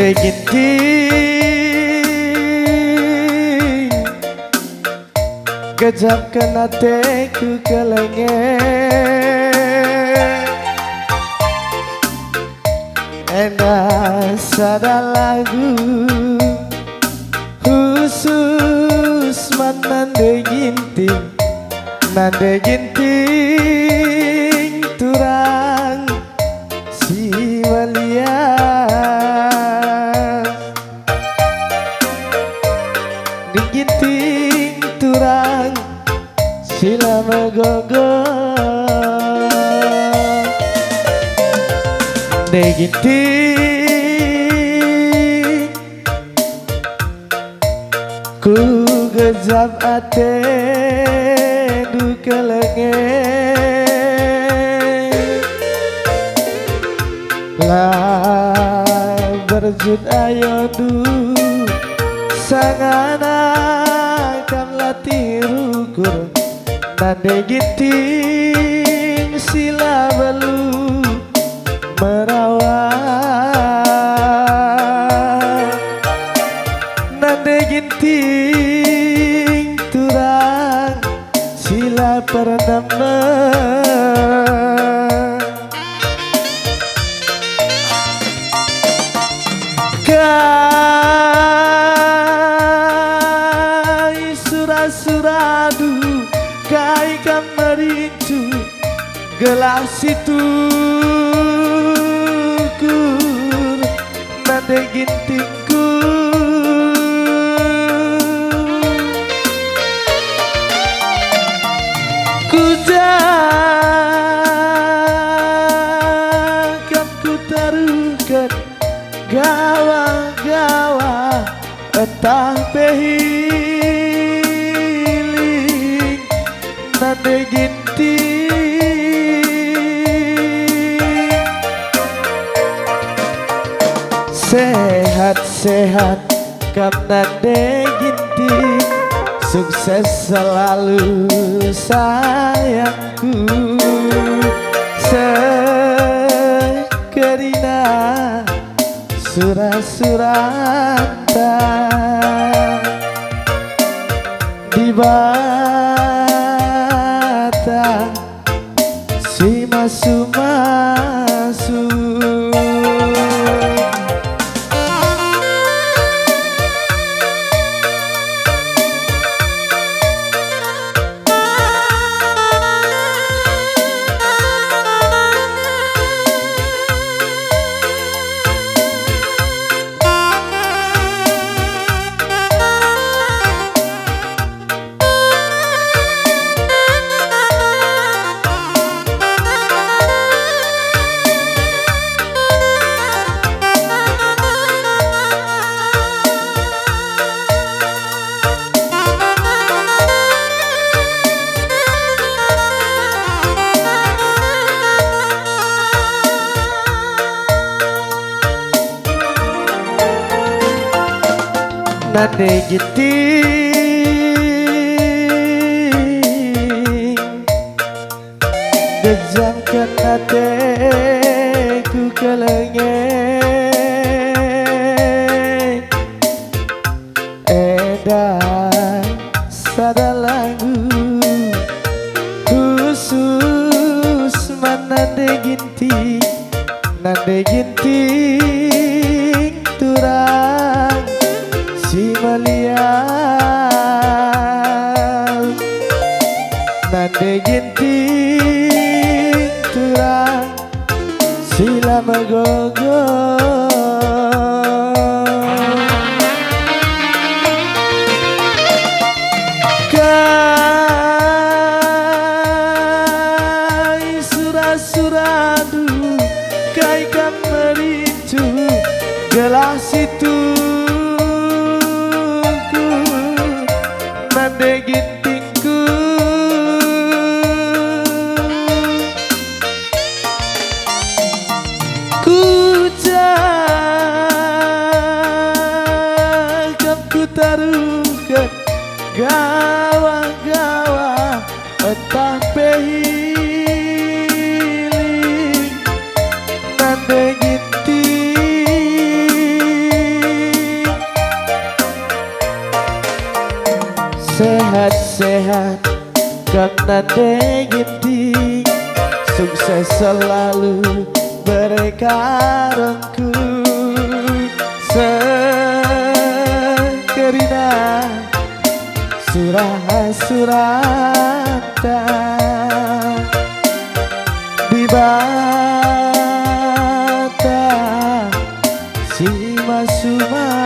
nande ginting gejap kena teku kelengen enak sada lagu khusus man nande ginting turang si walia diginting turang sila megogo diginting ku gejap ate du kelengen lah berjud ayo du sangana kam latih rukur nande ginting sila belu merawat nande ginting turang sila pernama kai suradu kai kamerincu gelas itu kur nande gintingku ku jangan ku taruhkan gawa-gawa entah behiling nande ginting sehat-sehat kam nande ginting sukses selalu sayangku sekerina surat-surata di bata si masu-masu nande ginting gejamkan hatiku kelengen edan sada lagu khusus man nande ginting turang si malial nande ginting turang sila megogo kai suradu kai kan merincu gelas itu nande gintingku ku jangan ku taruhkan gawa-gawa entah behiling nande ginting sehat kang nande ginting sukses selalu berkarengku sekerina surah-surata di bata si masuma